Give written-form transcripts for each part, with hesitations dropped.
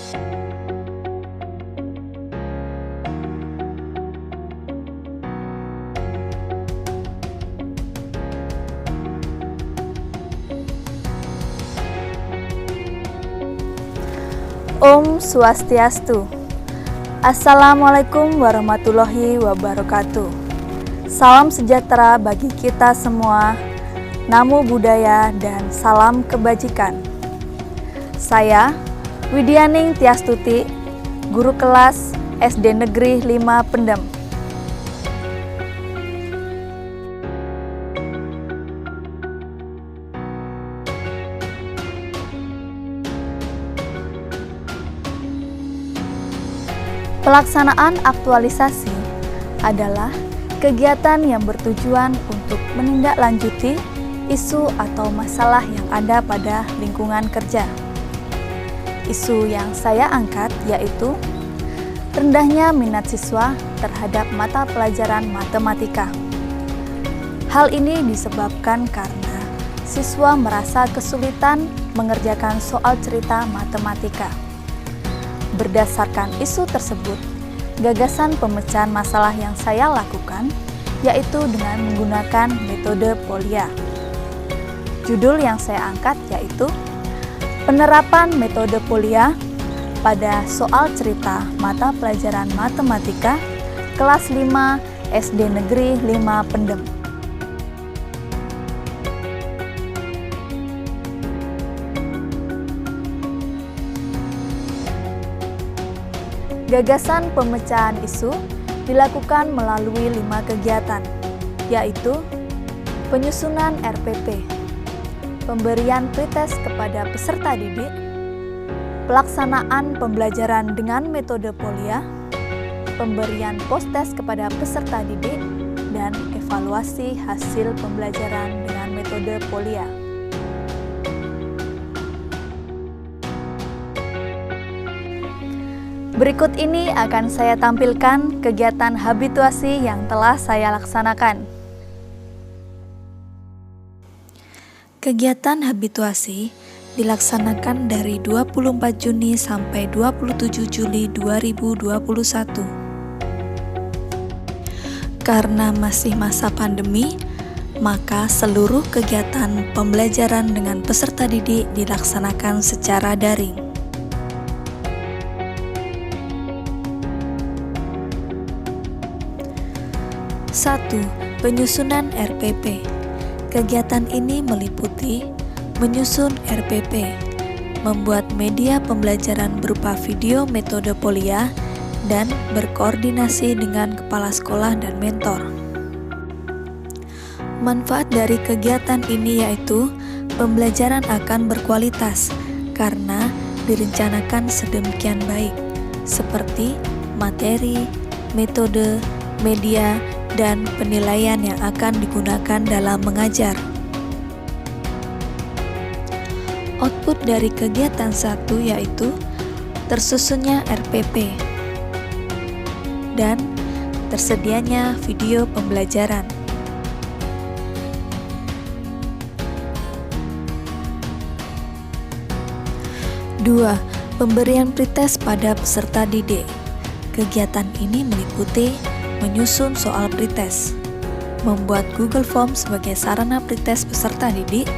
Om Swastiastu. Assalamualaikum warahmatullahi wabarakatuh. Salam sejahtera bagi kita semua. Namo Buddhaya dan salam kebajikan. Saya Widyaning Tiastuti, guru kelas SD Negeri 5 Pendem. Pelaksanaan aktualisasi adalah kegiatan yang bertujuan untuk menindaklanjuti isu atau masalah yang ada pada lingkungan kerja. Isu yang saya angkat yaitu rendahnya minat siswa terhadap mata pelajaran matematika. Hal ini disebabkan karena siswa merasa kesulitan mengerjakan soal cerita matematika. Berdasarkan isu tersebut, gagasan pemecahan masalah yang saya lakukan yaitu dengan menggunakan metode Polya. Judul yang saya angkat yaitu penerapan metode Polya pada soal cerita mata pelajaran matematika kelas 5 SD Negeri 5 Pendem. Gagasan pemecahan isu dilakukan melalui 5 kegiatan, yaitu penyusunan RPP, pemberian pretest kepada peserta didik, pelaksanaan pembelajaran dengan metode Polya, pemberian post-test kepada peserta didik, dan evaluasi hasil pembelajaran dengan metode Polya. Berikut ini akan saya tampilkan kegiatan habituasi yang telah saya laksanakan. Kegiatan habituasi dilaksanakan dari 24 Juni sampai 27 Juli 2021. Karena masih masa pandemi, maka seluruh kegiatan pembelajaran dengan peserta didik dilaksanakan secara daring. 1. Penyusunan RPP. Kegiatan ini meliputi menyusun RPP, membuat media pembelajaran berupa video metode Polya, dan berkoordinasi dengan kepala sekolah dan mentor. Manfaat dari kegiatan ini yaitu pembelajaran akan berkualitas karena direncanakan sedemikian baik, seperti materi, metode, media, dan penilaian yang akan digunakan dalam mengajar. Output dari kegiatan 1 yaitu tersusunnya RPP dan tersedianya video pembelajaran. 2. Pemberian pretest pada peserta didik. Kegiatan ini meliputi menyusun soal pretest, membuat Google Form sebagai sarana pretest peserta didik,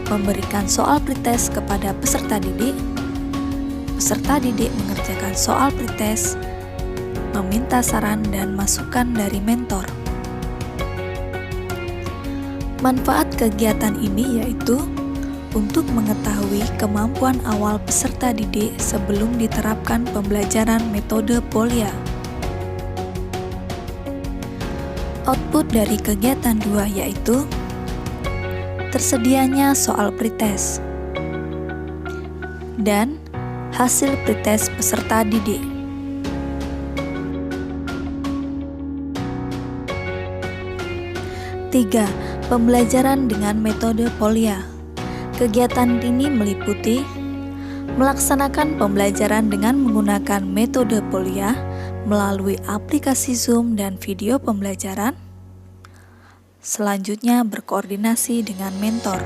memberikan soal pretest kepada peserta didik mengerjakan soal pretest, meminta saran dan masukan dari mentor. Manfaat kegiatan ini yaitu untuk mengetahui kemampuan awal peserta didik sebelum diterapkan pembelajaran metode Polya. Output dari kegiatan 2 yaitu tersedianya soal pretest dan hasil pretest peserta didik. 3. Pembelajaran dengan metode Polya. Kegiatan ini meliputi melaksanakan pembelajaran dengan menggunakan metode Polya melalui aplikasi Zoom dan video pembelajaran. Selanjutnya berkoordinasi dengan mentor.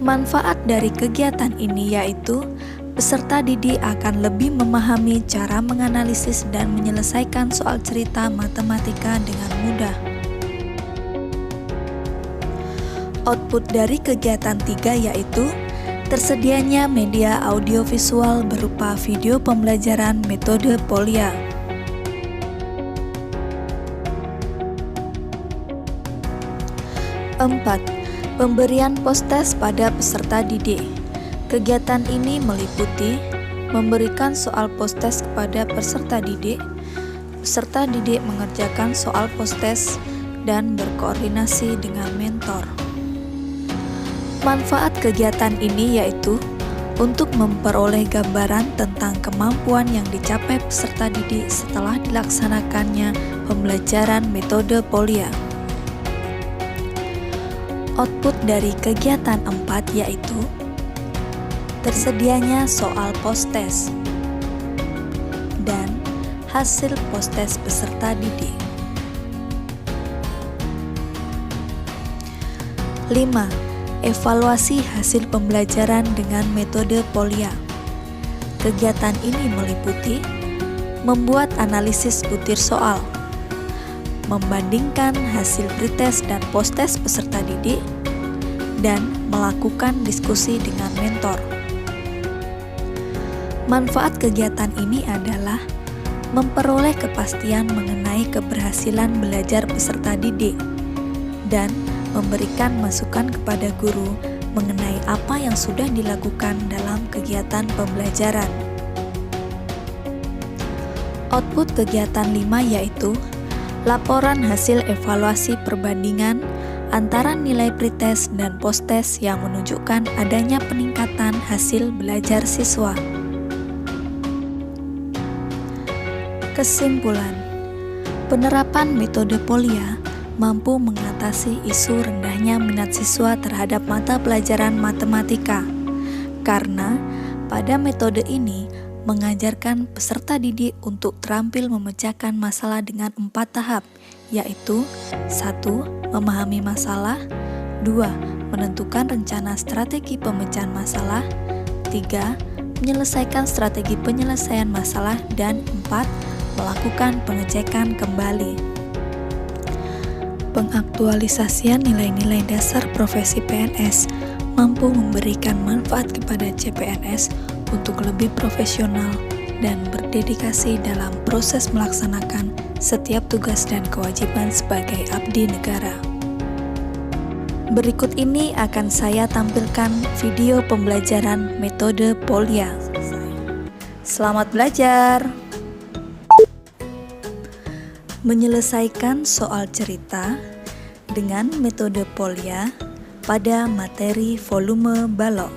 Manfaat dari kegiatan ini yaitu Peserta didik akan lebih memahami cara menganalisis dan menyelesaikan soal cerita matematika dengan mudah. Output dari kegiatan 3 yaitu tersedianya media audiovisual berupa video pembelajaran metode Polya. Empat, pemberian post-test pada peserta didik. Kegiatan ini meliputi memberikan soal post-test kepada peserta didik mengerjakan soal post-test, dan berkoordinasi dengan mentor. Manfaat kegiatan ini yaitu untuk memperoleh gambaran tentang kemampuan yang dicapai peserta didik setelah dilaksanakannya pembelajaran metode Polya. Output dari kegiatan 4 yaitu tersedianya soal post-test dan hasil post-test peserta didik. 5. Evaluasi hasil pembelajaran dengan metode Polya. Kegiatan ini meliputi membuat analisis butir soal, membandingkan hasil pretest dan post-test peserta didik, dan melakukan diskusi dengan mentor. Manfaat kegiatan ini adalah memperoleh kepastian mengenai keberhasilan belajar peserta didik dan memberikan masukan kepada guru mengenai apa yang sudah dilakukan dalam kegiatan pembelajaran. Output kegiatan 5 yaitu laporan hasil evaluasi perbandingan antara nilai pretest dan post-test yang menunjukkan adanya peningkatan hasil belajar siswa. Kesimpulan, penerapan metode Polya mampu mengatasi isu rendahnya minat siswa terhadap mata pelajaran matematika, karena pada metode ini mengajarkan peserta didik untuk terampil memecahkan masalah dengan 4 tahap, yaitu 1. Memahami masalah, 2. Menentukan rencana strategi pemecahan masalah, 3. Menyelesaikan strategi penyelesaian masalah, dan 4. Melakukan pengecekan kembali. Pengaktualisasian nilai-nilai dasar profesi PNS mampu memberikan manfaat kepada CPNS untuk lebih profesional dan berdedikasi dalam proses melaksanakan setiap tugas dan kewajiban sebagai abdi negara. Berikut ini akan saya tampilkan video pembelajaran metode Polya. Selamat belajar! Menyelesaikan soal cerita dengan metode Polya pada materi volume balok.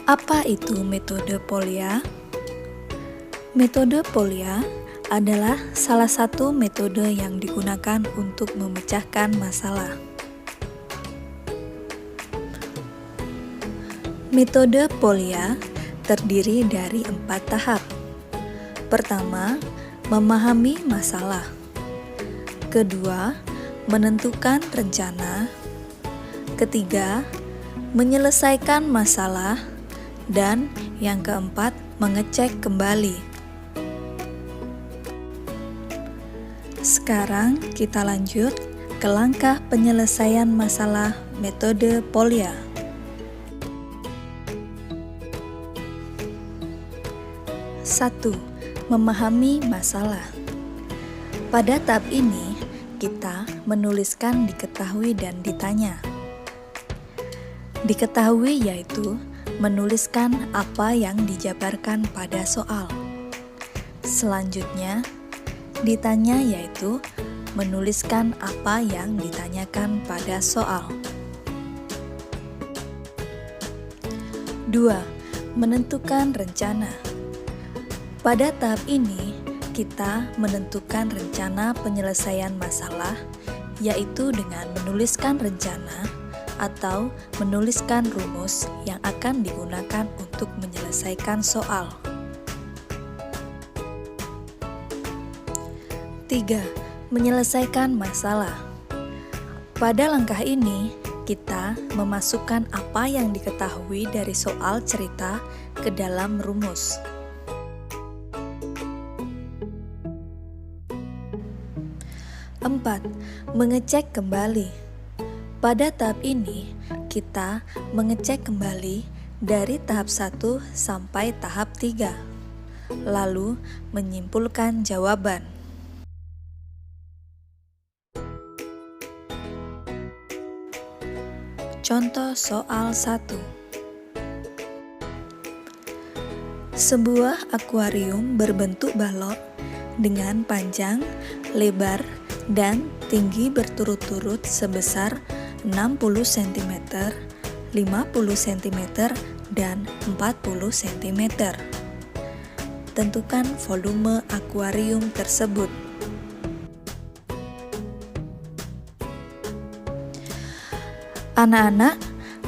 Apa itu metode Polya? Metode Polya adalah salah satu metode yang digunakan untuk memecahkan masalah. Metode Polya terdiri dari 4 tahap. Pertama, memahami masalah. Kedua, menentukan rencana. Ketiga, menyelesaikan masalah. Dan yang keempat, mengecek kembali. Sekarang kita lanjut ke langkah penyelesaian masalah metode Polya. 1. Memahami masalah. Pada tahap ini, kita menuliskan diketahui dan ditanya. Diketahui yaitu menuliskan apa yang dijabarkan pada soal. Selanjutnya, ditanya yaitu menuliskan apa yang ditanyakan pada soal. 2. Menentukan rencana. Pada tahap ini, kita menentukan rencana penyelesaian masalah, yaitu dengan menuliskan rencana atau menuliskan rumus yang akan digunakan untuk menyelesaikan soal. 3. Menyelesaikan masalah. Pada langkah ini, kita memasukkan apa yang diketahui dari soal cerita ke dalam rumus. Empat, mengecek kembali. Pada tahap ini, kita mengecek kembali dari tahap 1 sampai tahap 3, lalu menyimpulkan jawaban. Contoh soal 1. Sebuah akuarium berbentuk balok dengan panjang, lebar, dan tinggi berturut-turut sebesar 60 cm, 50 cm, dan 40 cm. Tentukan volume akuarium tersebut. Anak-anak,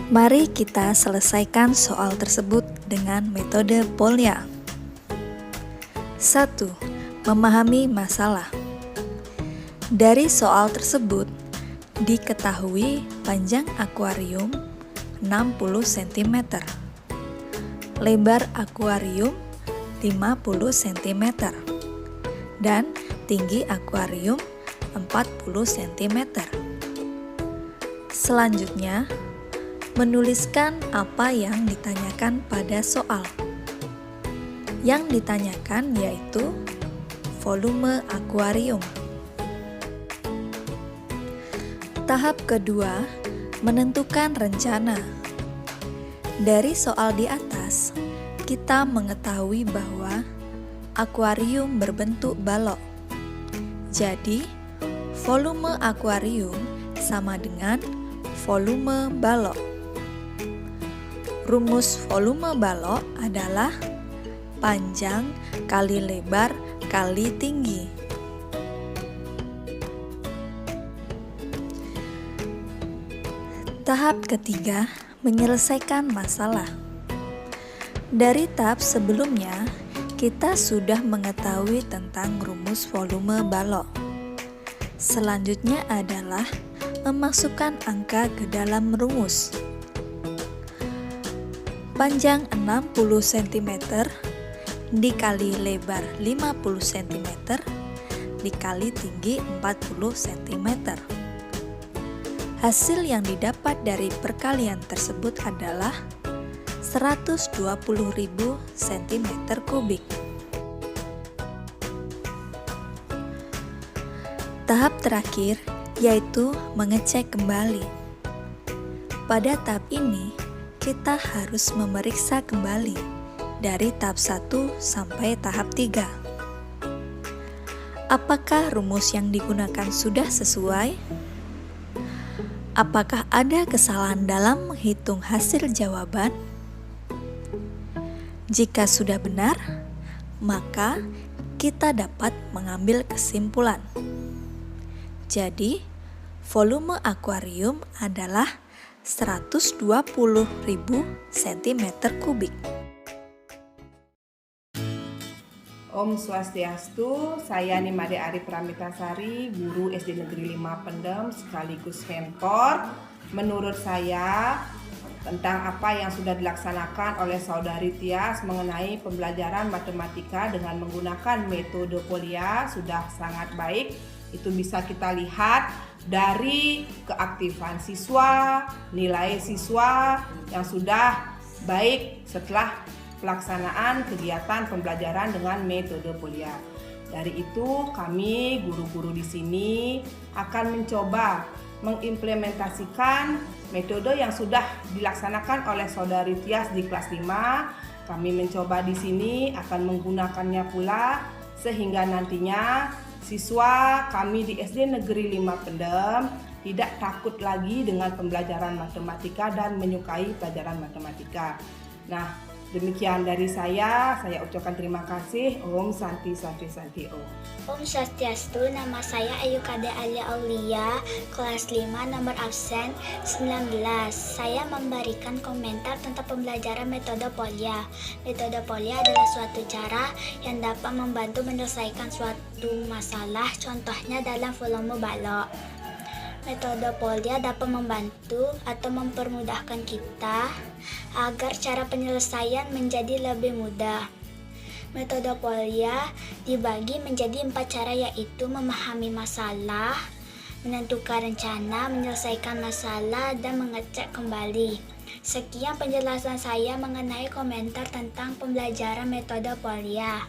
mari kita selesaikan soal tersebut dengan metode Polya. 1. Memahami masalah. Dari soal tersebut, diketahui panjang akuarium 60 cm, lebar akuarium 50 cm, dan tinggi akuarium 40 cm. Selanjutnya, menuliskan apa yang ditanyakan pada soal. Yang ditanyakan yaitu volume akuarium. Tahap kedua, menentukan rencana. Dari soal di atas, kita mengetahui bahwa akuarium berbentuk balok. Jadi, volume akuarium sama dengan volume balok. Rumus volume balok adalah panjang kali lebar kali tinggi. Tahap ketiga, menyelesaikan masalah. Dari tahap sebelumnya, kita sudah mengetahui tentang rumus volume balok. Selanjutnya adalah memasukkan angka ke dalam rumus. Panjang 60 cm dikali lebar 50 cm dikali tinggi 40 cm. Hasil yang didapat dari perkalian tersebut adalah 120.000 cm3. Tahap terakhir yaitu mengecek kembali. Pada tahap ini, kita harus memeriksa kembali dari tahap 1 sampai tahap 3. Apakah rumus yang digunakan sudah sesuai? Apakah ada kesalahan dalam menghitung hasil jawaban? Jika sudah benar, maka kita dapat mengambil kesimpulan. Jadi, volume akuarium adalah 120.000 cm3. Om Swastiastu, saya Nimade Ari Pramitasari, guru SD Negeri 5 Pendem sekaligus mentor. Menurut saya, tentang apa yang sudah dilaksanakan oleh Saudari Tias mengenai pembelajaran matematika dengan menggunakan metode Polya sudah sangat baik. Itu bisa kita lihat dari keaktifan siswa, nilai siswa yang sudah baik setelah pelaksanaan kegiatan pembelajaran dengan metode Polya. Dari itu, kami guru-guru di sini akan mencoba mengimplementasikan metode yang sudah dilaksanakan oleh Saudari Tias di kelas 5. Kami mencoba di sini akan menggunakannya pula sehingga nantinya siswa kami di SD Negeri 5 Pendem tidak takut lagi dengan pembelajaran matematika dan menyukai pelajaran matematika. Nah, demikian dari saya ucapkan terima kasih. Om Santi Santi Santi Om. Om Swastiastu, nama saya Ayu Kade Alia Aulia, kelas 5, nomor absen 19. Saya memberikan komentar tentang pembelajaran metode Polya. Metode Polya adalah suatu cara yang dapat membantu menyelesaikan suatu masalah, contohnya dalam volume balok. Metode Polya dapat membantu atau mempermudahkan kita agar cara penyelesaian menjadi lebih mudah. Metode Polya dibagi menjadi 4 cara, yaitu memahami masalah, menentukan rencana, menyelesaikan masalah, dan mengecek kembali. Sekian penjelasan saya mengenai komentar tentang pembelajaran metode Polya.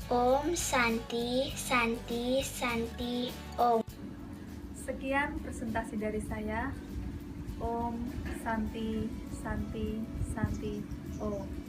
Om Santi, Santi, Santi, Om. Sekian presentasi dari saya. Om Santi, Santi, Santi, Om.